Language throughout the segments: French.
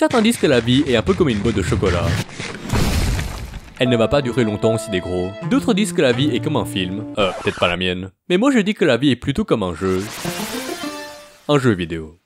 Certains disent que la vie est un peu comme une boîte de chocolat. Elle ne va pas durer longtemps si t'es gros. D'autres disent que la vie est comme un film. Peut-être pas la mienne. Mais moi je dis que la vie est plutôt comme un jeu. Un jeu vidéo.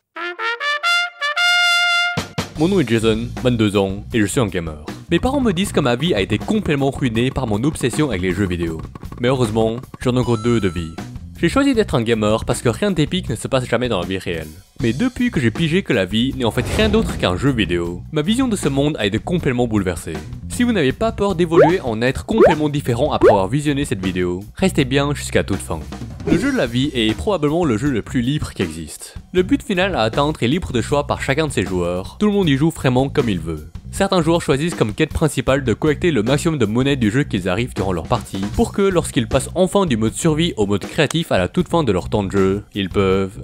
Mon nom est Jason, 22 ans, et je suis un gamer. Mes parents me disent que ma vie a été complètement ruinée par mon obsession avec les jeux vidéo. Mais heureusement, j'en ai encore 2 de vie. J'ai choisi d'être un gamer parce que rien d'épique ne se passe jamais dans la vie réelle. Mais depuis que j'ai pigé que la vie n'est en fait rien d'autre qu'un jeu vidéo, ma vision de ce monde a été complètement bouleversée. Si vous n'avez pas peur d'évoluer en être complètement différent après avoir visionné cette vidéo, restez bien jusqu'à toute fin. Le jeu de la vie est probablement le jeu le plus libre qui existe. Le but final à atteindre est libre de choix par chacun de ses joueurs, tout le monde y joue vraiment comme il veut. Certains joueurs choisissent comme quête principale de collecter le maximum de monnaie du jeu qu'ils arrivent durant leur partie, pour que lorsqu'ils passent enfin du mode survie au mode créatif à la toute fin de leur temps de jeu, ils peuvent...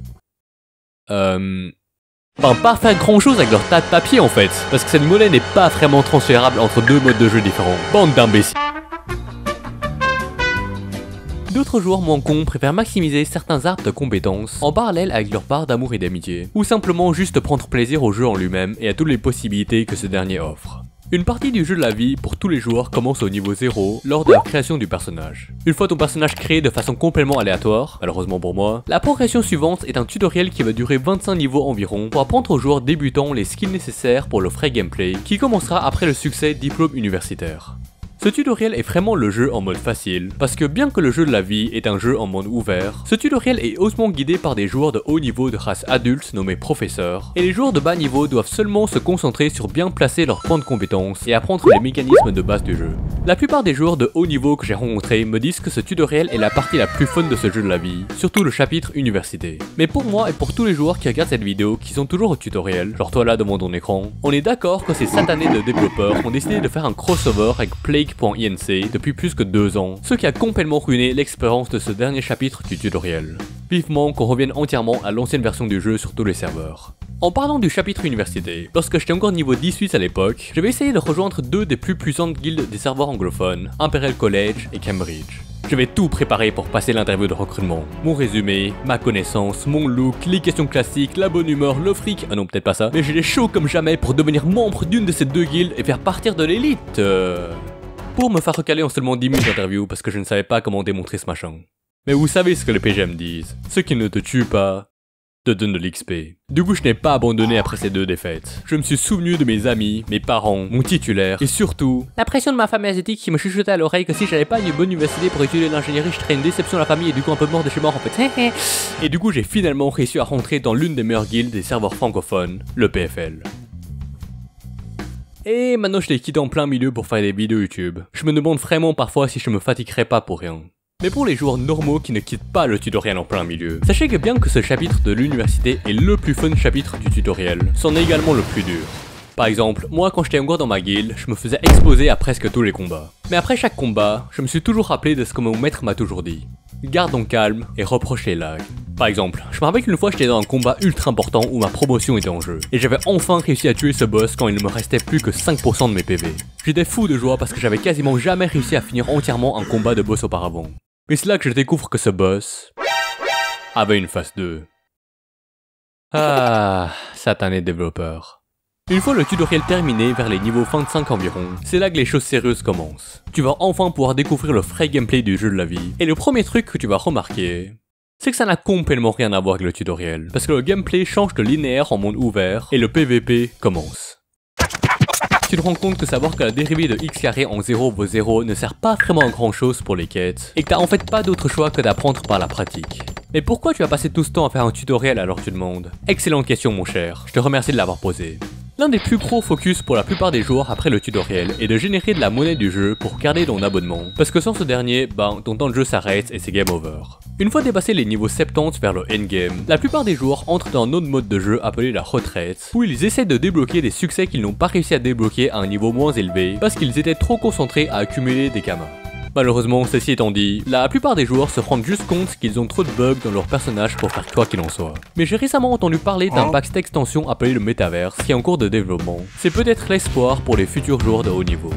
pas faire grand chose avec leur tas de papier en fait, parce que cette monnaie n'est pas vraiment transférable entre 2 modes de jeu différents. Bande d'imbéciles. D'autres joueurs moins cons préfèrent maximiser certains arbres de compétences en parallèle avec leur part d'amour et d'amitié, ou simplement juste prendre plaisir au jeu en lui-même et à toutes les possibilités que ce dernier offre. Une partie du jeu de la vie pour tous les joueurs commence au niveau 0 lors de la création du personnage. Une fois ton personnage créé de façon complètement aléatoire, malheureusement pour moi, la progression suivante est un tutoriel qui va durer 25 niveaux environ pour apprendre aux joueurs débutants les skills nécessaires pour le vrai gameplay qui commencera après le succès diplôme universitaire. Ce tutoriel est vraiment le jeu en mode facile, parce que bien que le jeu de la vie est un jeu en monde ouvert, ce tutoriel est hautement guidé par des joueurs de haut niveau de race adulte nommés professeurs, et les joueurs de bas niveau doivent seulement se concentrer sur bien placer leurs points de compétence et apprendre les mécanismes de base du jeu. La plupart des joueurs de haut niveau que j'ai rencontrés me disent que ce tutoriel est la partie la plus fun de ce jeu de la vie, surtout le chapitre université. Mais pour moi et pour tous les joueurs qui regardent cette vidéo qui sont toujours au tutoriel, genre toi là devant ton écran, on est d'accord que ces satanés de développeurs ont décidé de faire un crossover avec Plague.inc depuis plus que 2 ans, ce qui a complètement ruiné l'expérience de ce dernier chapitre du tutoriel. Vivement qu'on revienne entièrement à l'ancienne version du jeu sur tous les serveurs. En parlant du chapitre université, lorsque j'étais encore niveau 18 à l'époque, j'avais essayé de rejoindre 2 des plus puissantes guildes des serveurs anglophones, Imperial College et Cambridge. J'avais tout préparé pour passer l'interview de recrutement. Mon résumé, ma connaissance, mon look, les questions classiques, la bonne humeur, le fric, ah non peut-être pas ça, mais j'étais chaud comme jamais pour devenir membre d'une de ces 2 guildes et faire partir de l'élite. Pour me faire recaler en seulement 10 minutes d'interview parce que je ne savais pas comment démontrer ce machin. Mais vous savez ce que les PGM disent, ce qui ne te tue pas te donne de l'XP. Du coup je n'ai pas abandonné après ces 2 défaites. Je me suis souvenu de mes amis, mes parents, mon titulaire et surtout la pression de ma femme asiatique qui me chuchotait à l'oreille que si j'avais pas une bonne université pour étudier l'ingénierie je serais une déception à la famille et du coup un peu mort de chez mort en fait. Et du coup j'ai finalement réussi à rentrer dans l'une des meilleures guildes des serveurs francophones, le PFL. Et maintenant je l'ai quitté en plein milieu pour faire des vidéos YouTube. Je me demande vraiment parfois si je me fatiguerais pas pour rien. Mais pour les joueurs normaux qui ne quittent pas le tutoriel en plein milieu, sachez que bien que ce chapitre de l'université est le plus fun chapitre du tutoriel, c'en est également le plus dur. Par exemple, moi quand j'étais encore dans ma guilde, je me faisais exploser à presque tous les combats. Mais après chaque combat, je me suis toujours rappelé de ce que mon maître m'a toujours dit. Garde ton calme et reproche les lags. Par exemple, je me rappelle qu'une fois j'étais dans un combat ultra important où ma promotion était en jeu, et j'avais enfin réussi à tuer ce boss quand il ne me restait plus que 5% de mes PV. J'étais fou de joie parce que j'avais quasiment jamais réussi à finir entièrement un combat de boss auparavant. Mais c'est là que je découvre que ce boss avait une phase 2. Ah, satané développeur. Une fois le tutoriel terminé vers les niveaux 25 environ, c'est là que les choses sérieuses commencent. Tu vas enfin pouvoir découvrir le vrai gameplay du jeu de la vie. Et le premier truc que tu vas remarquer, c'est que ça n'a complètement rien à voir avec le tutoriel. Parce que le gameplay change de linéaire en monde ouvert et le PVP commence. Tu te rends compte que savoir que la dérivée de x carré en 0 vaut 0 ne sert pas vraiment à grand chose pour les quêtes, et que t'as en fait pas d'autre choix que d'apprendre par la pratique. Mais pourquoi tu as passé tout ce temps à faire un tutoriel alors tu demandes? Excellente question mon cher, je te remercie de l'avoir posée. L'un des plus gros focus pour la plupart des joueurs après le tutoriel est de générer de la monnaie du jeu pour garder ton abonnement, parce que sans ce dernier, ton temps de jeu s'arrête et c'est game over. Une fois dépassé les niveaux 70 vers le endgame, la plupart des joueurs entrent dans un autre mode de jeu appelé la retraite, où ils essaient de débloquer des succès qu'ils n'ont pas réussi à débloquer à un niveau moins élevé, parce qu'ils étaient trop concentrés à accumuler des kamas. Malheureusement, ceci étant dit, la plupart des joueurs se rendent juste compte qu'ils ont trop de bugs dans leur personnage pour faire quoi qu'il en soit. Mais j'ai récemment entendu parler d'un pack extension appelé le Metaverse qui est en cours de développement. C'est peut-être l'espoir pour les futurs joueurs de haut niveau.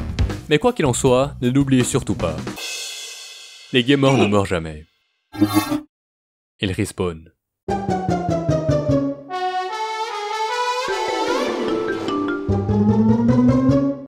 Mais quoi qu'il en soit, ne l'oubliez surtout pas. Les gamers ne meurent jamais. Ils respawnent.